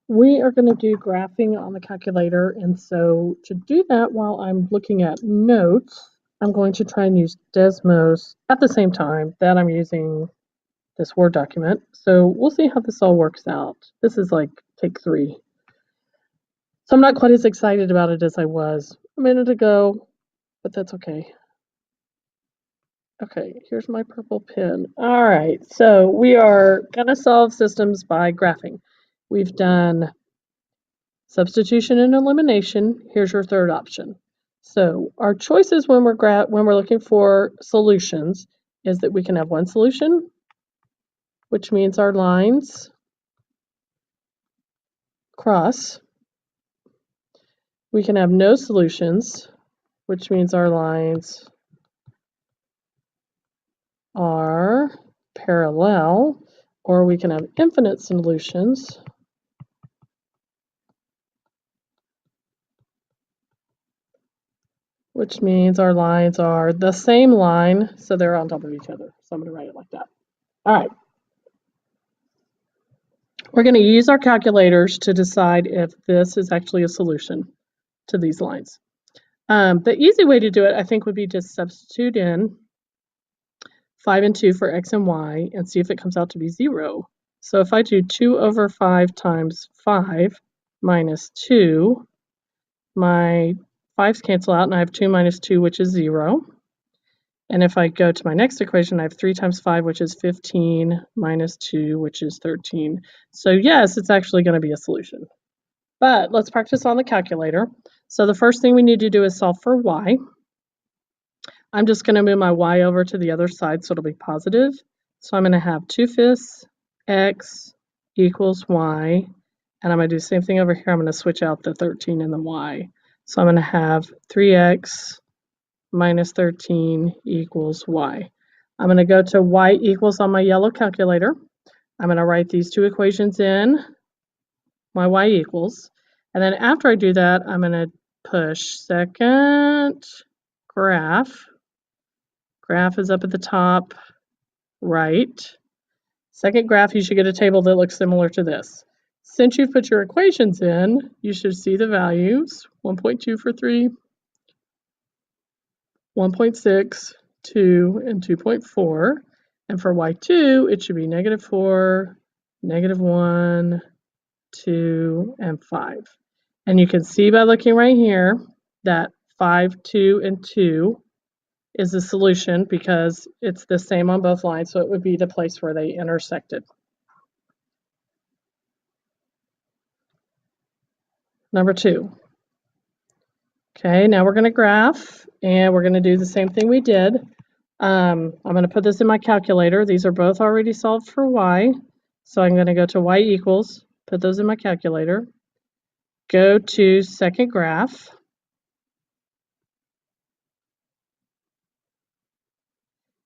We are going to do graphing on the calculator, and so to do that while I'm looking at notes, I'm going to try and use Desmos at the same time that I'm using this Word document. So we'll see how this all works out. This is like take 3. So I'm not quite as excited about it as I was a minute ago, but that's okay. Okay, here's my purple pen. All right, so we are going to solve systems by graphing. We've done substitution and elimination. Here's your third option. So our choices when we're looking for solutions is that we can have one solution, which means our lines cross. We can have no solutions, which means our lines are parallel, or we can have infinite solutions, which means our lines are the same line, so they're on top of each other. So I'm going to write it like that. All right. We're going to use our calculators to decide if this is actually a solution to these lines. The easy way to do it, I think, would be just substitute in 5 and 2 for x and y and see if it comes out to be 0. So if I do 2 over 5 times 5 minus 2, my 5's cancel out and I have 2 minus 2, which is 0. And if I go to my next equation, I have 3 times 5, which is 15, minus 2, which is 13. So yes, it's actually going to be a solution. But let's practice on the calculator. So the first thing we need to do is solve for y. I'm just going to move my y over to the other side, so it'll be positive. So I'm going to have 2/5 x equals y. And I'm going to do the same thing over here. I'm going to switch out the 13 and the y. So I'm going to have 3x minus 13 equals y. I'm going to go to y equals on my yellow calculator. I'm going to write these two equations in, my y equals. And then after I do that, I'm going to push second graph. Graph is up at the top right. Second graph, you should get a table that looks similar to this. Since you've put your equations in, you should see the values, 1.2 for 3, 1.6, 2, and 2.4. And for y2, it should be -4, -1, 2, and 5. And you can see by looking right here that 5, 2, and 2 is the solution because it's the same on both lines, so it would be the place where they intersected. Number 2. Okay, now we're going to graph, and we're going to do the same thing we did. I'm going to put this in my calculator. These are both already solved for y. So I'm going to go to y equals, put those in my calculator, go to second graph.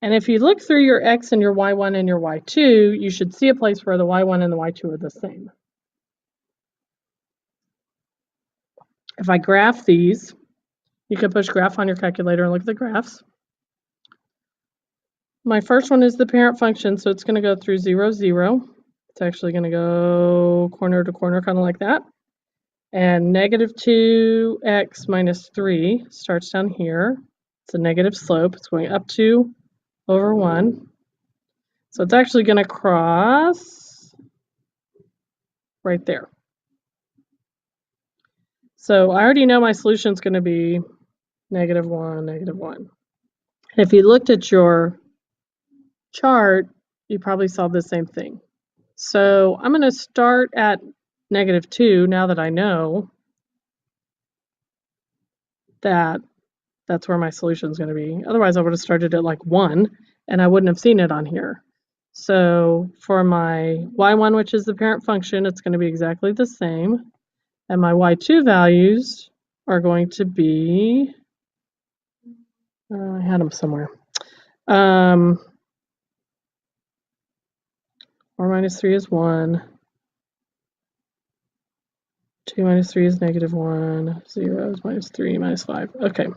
And if you look through your x and your y1 and your y2, you should see a place where the y1 and the y2 are the same. If I graph these, you can push graph on your calculator and look at the graphs. My first one is the parent function, so it's going to go through 0, 0. It's actually going to go corner to corner, kind of like that. And -2x minus 3 starts down here. It's a negative slope. It's going up 2 over 1. So it's actually going to cross right there. So I already know my solution is going to be -1, -1. If you looked at your chart, you probably saw the same thing. So I'm going to start at -2 now that I know that that's where my solution is going to be. Otherwise, I would have started at like 1 and I wouldn't have seen it on here. So for my y1, which is the parent function, it's going to be exactly the same. And my y2 values are going to be, I had them somewhere. 4 minus 3 is 1. 2 minus 3 is -1. 0 is -3, -5. Okay.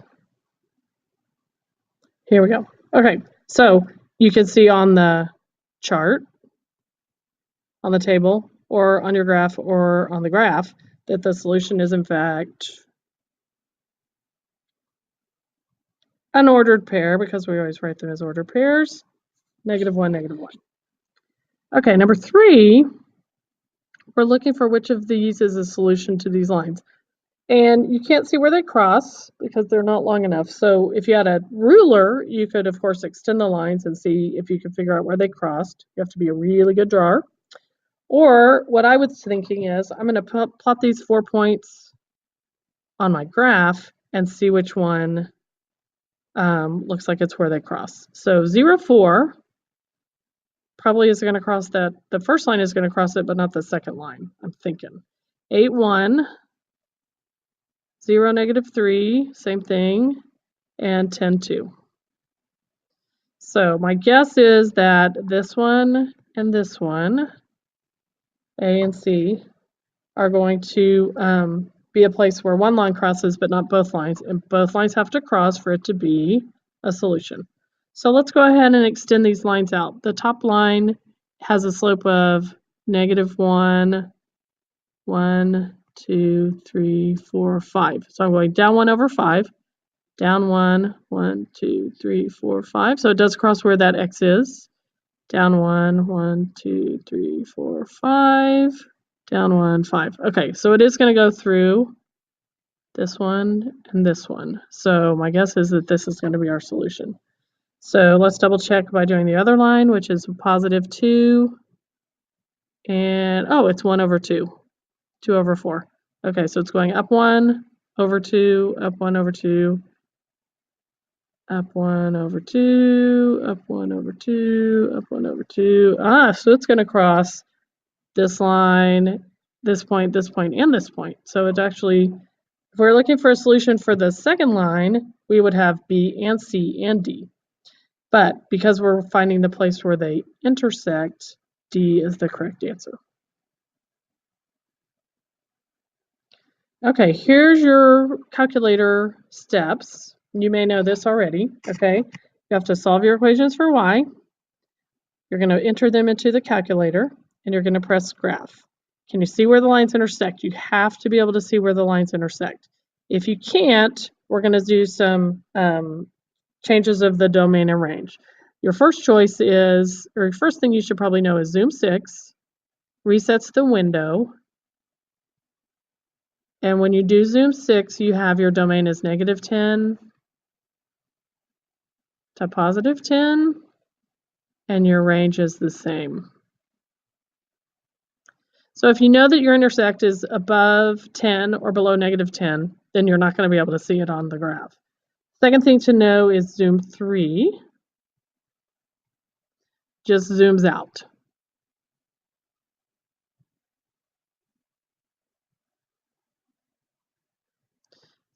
Here we go. Okay, so you can see on the chart, on the table, or on your graph or on the graph that the solution is in fact an ordered pair, because we always write them as ordered pairs, -1, -1. Okay, number 3, we're looking for which of these is a solution to these lines. And you can't see where they cross because they're not long enough. So if you had a ruler, you could, of course, extend the lines and see if you can figure out where they crossed. You have to be a really good drawer. Or what I was thinking is I'm going to plot these 4 points on my graph and see which one looks like it's where they cross. So 0, 4 probably is going to cross that. The first line is going to cross it, but not the second line, I'm thinking. 8, 1, 0, -3, same thing, and 10, 2. So my guess is that this one and this one, A and C, are going to be a place where one line crosses but not both lines, and both lines have to cross for it to be a solution. So let's go ahead and extend these lines out. The top line has a slope of -1, 1, 2, 3, 4, 5. So I'm going down 1 over 5, down 1, 1, 2, 3, 4, 5. So it does cross where that X is. Down 1, 1, 2, 3, 4, 5. Down 1, 5. Okay, so it is going to go through this one and this one. So my guess is that this is going to be our solution. So let's double check by doing the other line, which is +2. And oh, it's 1 over 2. 2 over 4. Okay, so it's going up 1 over 2, up 1 over 2, up 1 over 2, up 1 over 2, up 1 over 2. So it's going to cross this line, this point, and this point. So it's actually, if we're looking for a solution for the second line, we would have B and C and D. But because we're finding the place where they intersect, D is the correct answer. Okay, here's your calculator steps. You may know this already, okay? You have to solve your equations for y. You're going to enter them into the calculator, and you're going to press graph. Can you see where the lines intersect? You have to be able to see where the lines intersect. If you can't, we're going to do some changes of the domain and range. Your first choice is, or first thing you should probably know is Zoom 6 resets the window. And when you do Zoom 6, you have your domain as -10 to +10, and your range is the same. So if you know that your intersect is above 10 or below -10, then you're not going to be able to see it on the graph. Second thing to know is Zoom 3 just zooms out.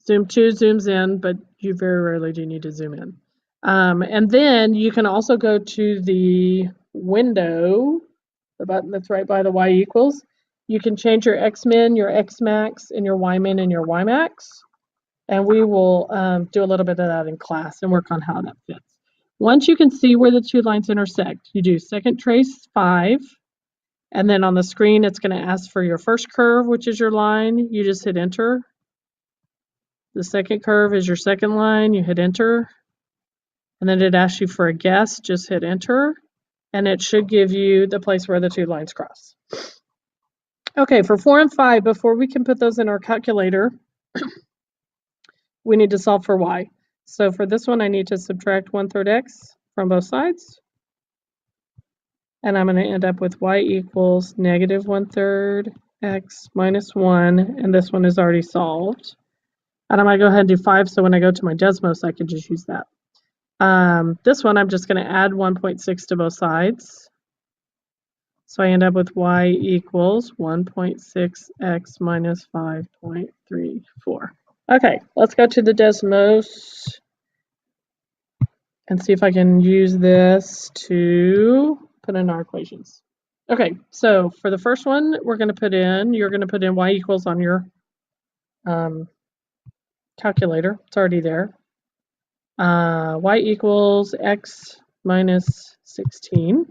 Zoom 2 zooms in, but you very rarely do need to zoom in. And then you can also go to the window, the button that's right by the y equals. You can change your x-min, your x-max, and your y-min and your y-max. And we will do a little bit of that in class and work on how that fits. Once you can see where the two lines intersect, you do second trace 5. And then on the screen, it's going to ask for your first curve, which is your line. You just hit enter. The second curve is your second line. You hit enter. And then it asks you for a guess. Just hit enter. And it should give you the place where the two lines cross. Okay, for 4 and 5, before we can put those in our calculator, we need to solve for y. So for this one, I need to subtract 1/3 x from both sides. And I'm going to end up with y equals -1/3 x minus 1. And this one is already solved. And I'm going to go ahead and do 5, so when I go to my Desmos, I can just use that. This one, I'm just going to add 1.6 to both sides. So I end up with y equals 1.6x minus 5.34. Okay, let's go to the Desmos and see if I can use this to put in our equations. Okay, so for the first one, you're going to put in y equals on your calculator. It's already there. Y equals x minus 16.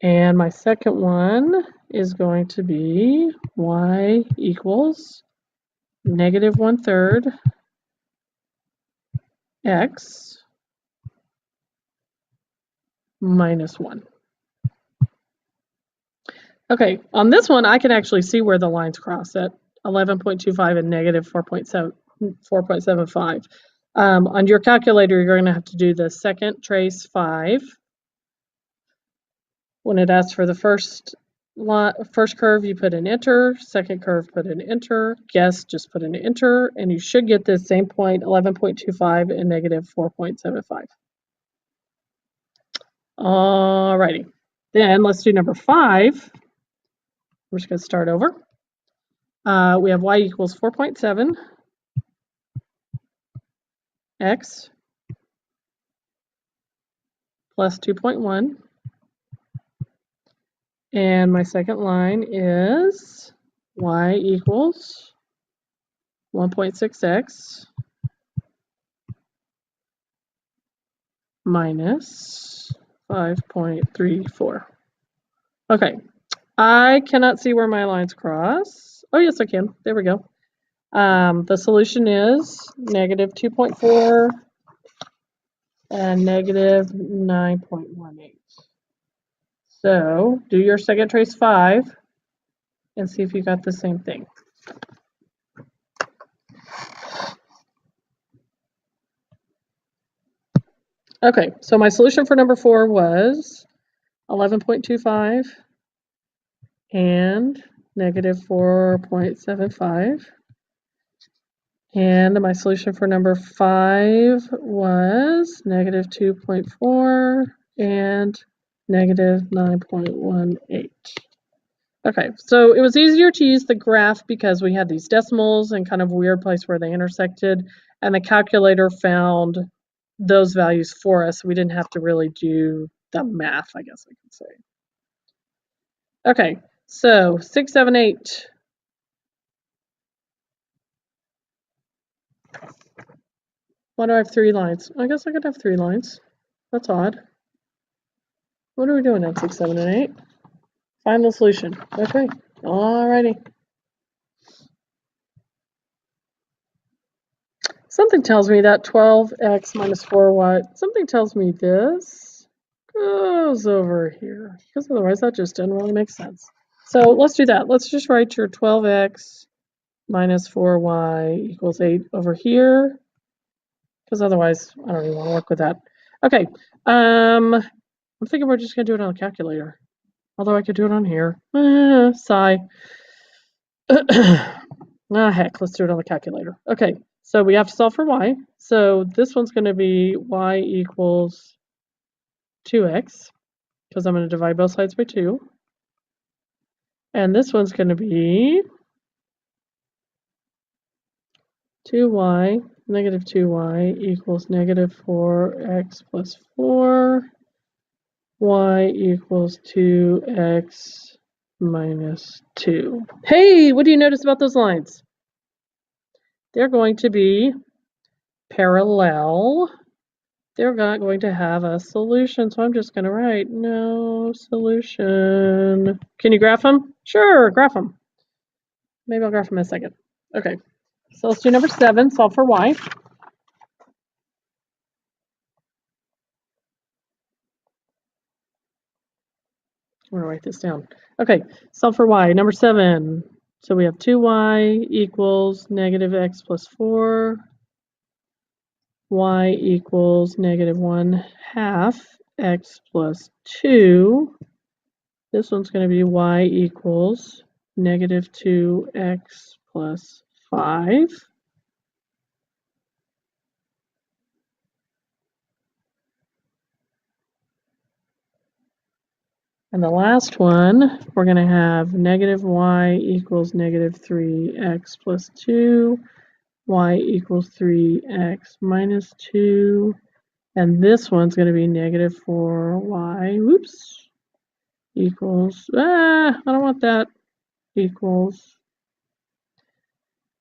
And my second one is going to be y equals negative 1/3 x minus 1. Okay, on this one, I can actually see where the lines cross at 11.25 and negative 4.75. On your calculator, you're going to have to do the second trace 5. When it asks for the first curve, you put an enter. Second curve, put an enter. Guess, just put an enter. And you should get this same point, 11.25 and negative 4.75. Alrighty. Then let's do number 5. We're just going to start over. We have y equals 4.7 x plus 2.1. And my second line is y equals 1.6x minus 5.34. Okay, I cannot see where my lines cross. Oh, yes, I can. There we go. The solution is negative 2.4 and negative 9.18. So do your second trace 5 and see if you got the same thing. Okay, so my solution for number 4 was 11.25 and negative 4.75. And my solution for number 5 was negative 2.4 and negative 9.18. Okay, so it was easier to use the graph because we had these decimals and kind of weird place where they intersected, and the calculator found those values for us. We didn't have to really do the math, I guess I could say. Okay, so 6, 7, 8. Why do I have 3 lines? I guess I could have 3 lines. That's odd. What are we doing at 6, 7, and 8? Find the solution. Okay, alrighty. Something tells me that 12x minus 4y, something tells me this goes over here, because otherwise that just doesn't really make sense. So let's do that. Let's just write your 12x minus 4y equals 8 over here, because otherwise I don't even want to work with that. Okay, I'm thinking we're just going to do it on the calculator, although I could do it on here. Sigh. Heck, let's do it on the calculator. Okay, so we have to solve for y. So this one's going to be y equals 2x, because I'm going to divide both sides by 2. And this one's going to be 2y, negative 2y equals negative 4x plus 4. Y equals 2x minus 2. Hey, what do you notice about those lines? They're going to be parallel. They're not going to have a solution, so I'm just going to write no solution. Can you graph them? Sure, graph them. Maybe I'll graph them in a second. Okay, so let's do number 7, solve for y. I'm going to write this down. Okay, solve for y. Number 7. So we have 2y equals negative x plus 4. Y equals negative 1/2 x plus 2. This one's going to be y equals negative 2x plus 5. And the last one, we're going to have negative y equals negative 3x plus 2, y equals 3x minus 2, and this one's going to be negative 4y, whoops, equals, I don't want that, equals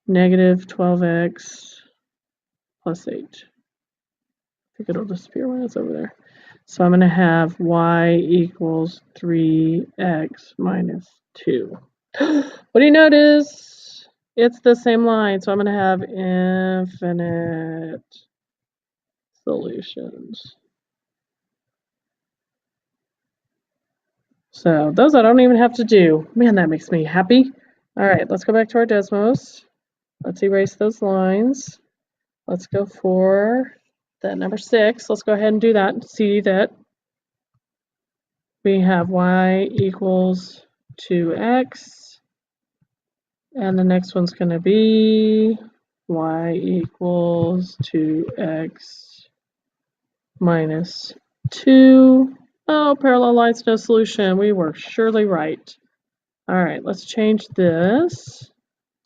negative 12x plus 8. I think it'll disappear when it's over there. So I'm going to have y equals 3x minus 2. What do you notice? It's the same line, so I'm going to have infinite solutions. So those I don't even have to do. Man, that makes me happy. All right, let's go back to our Desmos. Let's erase those lines. Let's go for that number 6. Let's go ahead and do that and see that we have y equals 2x. And the next one's going to be y equals 2x minus 2. Oh, parallel lines, no solution. We were surely right. All right, let's change this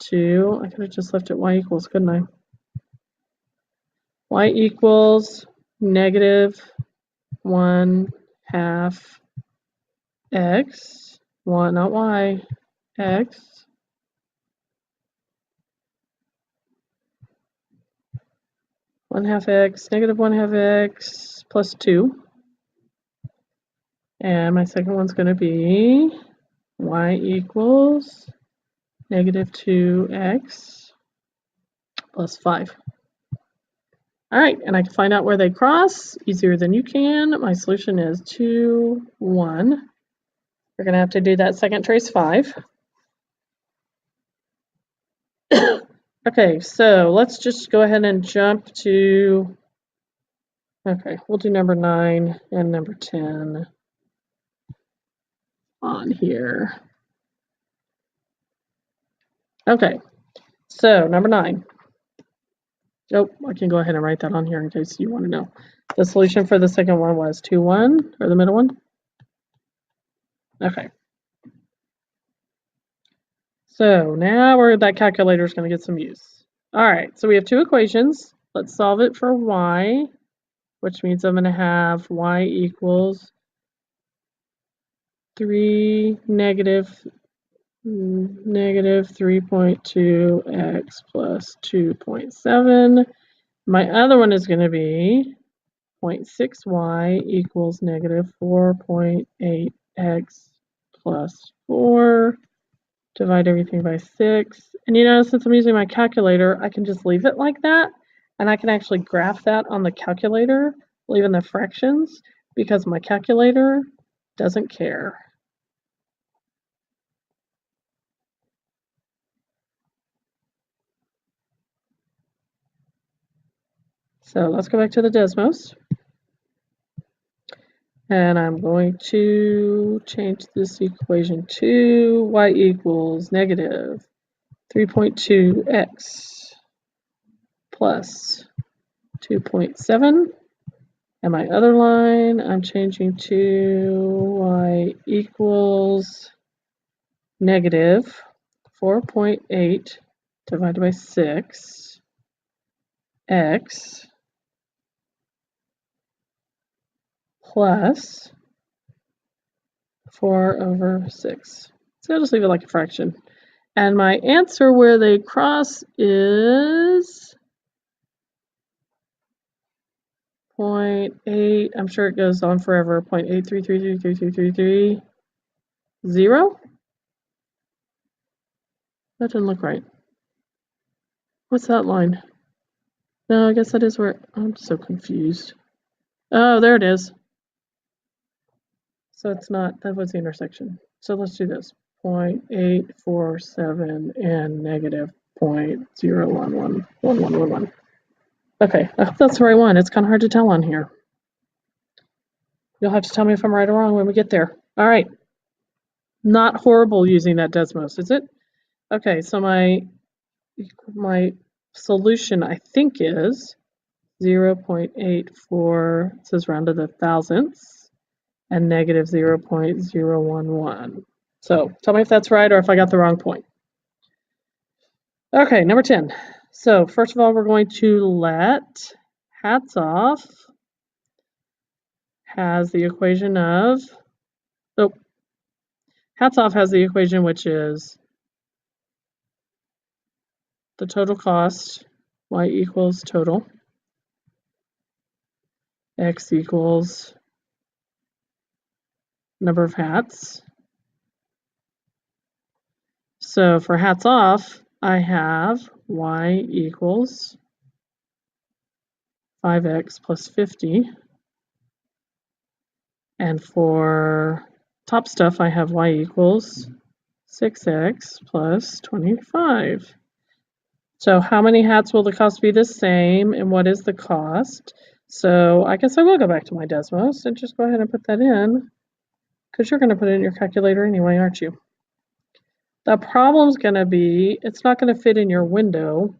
to, I could have just left it y equals, couldn't I? Y equals negative 1/2 x, not y, x. Negative 1/2 x plus 2. And my second one's going to be y equals negative 2x plus 5. All right, and I can find out where they cross easier than you can. My solution is 2, 1. We're going to have to do that second trace 5. Okay, so let's just go ahead and jump to, okay, we'll do number 9 and number 10 on here. Okay, so number 9. Nope, I can go ahead and write that on here in case you want to know. The solution for the second one was 2, 1, or the middle one. Okay. So now that calculator is going to get some use. All right, so we have 2 equations. Let's solve it for y, which means I'm going to have y equals 3 negative 3.2x plus 2.7. My other one is going to be 0.6y equals negative 4.8x plus 4. Divide everything by 6. And you know, since I'm using my calculator, I can just leave it like that. And I can actually graph that on the calculator, leaving the fractions, because my calculator doesn't care. So let's go back to the Desmos. And I'm going to change this equation to y equals negative 3.2x plus 2.7. And my other line, I'm changing to y equals negative 4.8 divided by 6 x plus 4/6. So I'll just leave it like a fraction. And my answer where they cross is 0.8. I'm sure it goes on forever. 0.833333330. That doesn't look right. What's that line? No, I guess that is where, I'm so confused. Oh, there it is. So it's not, that was the intersection. So let's do this. 0.847 and negative 0.0111111. Okay, I hope that's the right one. It's kind of hard to tell on here. You'll have to tell me if I'm right or wrong when we get there. All right. Not horrible using that Desmos, is it? Okay, so my solution, I think, is 0.84, it says round to the thousandths, and negative 0.011. So tell me if that's right or if I got the wrong point. Okay, number 10. So first of all, we're going to let hats off has the equation of, oh, hats off has the equation which is the total cost, y equals total, x equals number of hats. So for hats off, I have y equals 5x plus 50. And for top stuff, I have y equals 6x plus 25. So how many hats will the cost be the same, and what is the cost? So I guess I will go back to my Desmos and just go ahead and put that in, because you're going to put it in your calculator anyway, aren't you? The problem's going to be it's not going to fit in your window,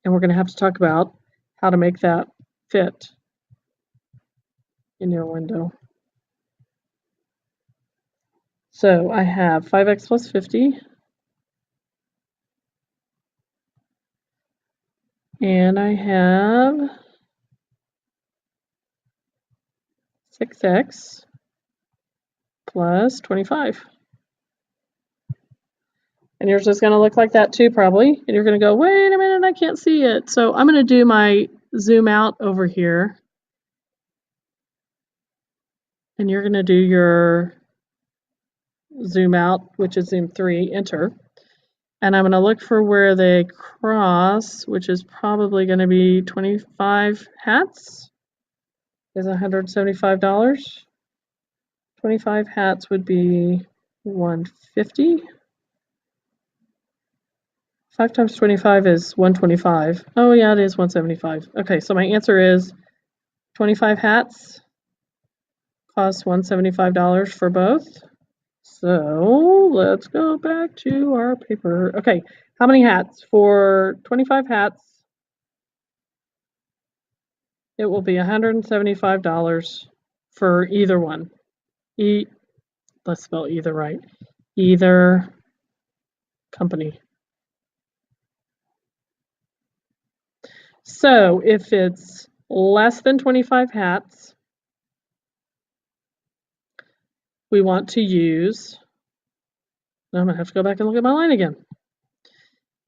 and we're going to have to talk about how to make that fit in your window. So I have 5x plus 50, and I have 6x plus 25. And yours is going to look like that too, probably. And you're going to go, wait a minute, I can't see it. So I'm going to do my zoom out over here. And you're going to do your zoom out, which is zoom 3, enter. And I'm going to look for where they cross, which is probably going to be 25 hats is $175. 25 hats would be 150. 5 times 25 is 125. Oh yeah, it is 175. Okay, so my answer is 25 hats cost $175 for both. So let's go back to our paper. Okay, how many hats? For 25 hats, it will be $175 for either one. Let's spell either right. Either company. So if it's less than 25 hats, we want to use, I'm going to have to go back and look at my line again.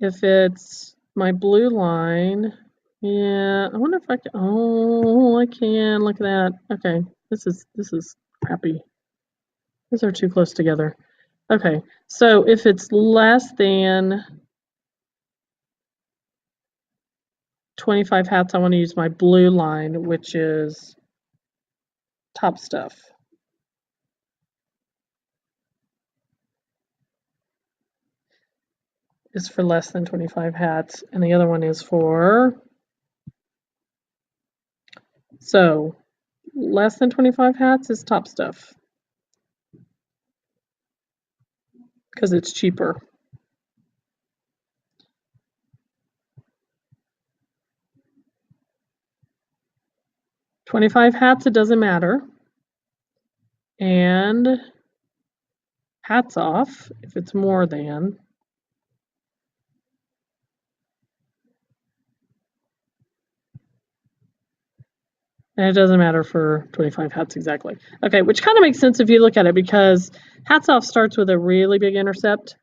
If it's my blue line, yeah, I wonder if I can, oh, I can, look at that. Okay, this is crappy. These are too close together. Okay, so if it's less than 25 hats, I want to use my blue line, which is top stuff. Is for less than 25 hats, and the other one is for, so less than 25 hats is top stuff because it's cheaper. $25 hats, it doesn't matter. And hats off if it's more than. And it doesn't matter for 25 hats exactly. Okay, which kind of makes sense if you look at it, because hats off starts with a really big intercept,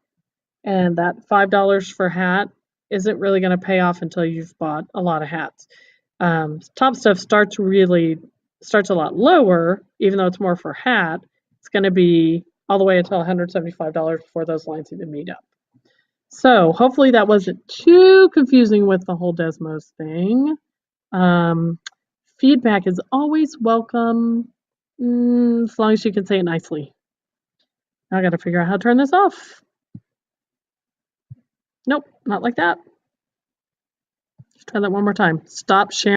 and that $5 for hat isn't really going to pay off until you've bought a lot of hats. Top stuff starts a lot lower, even though it's more for hat. It's going to be all the way until $175 before those lines even meet up. So hopefully that wasn't too confusing with the whole Desmos thing. Feedback is always welcome, as long as you can say it nicely. Now I got to figure out how to turn this off. Nope, not like that. Let's try that one more time. Stop sharing.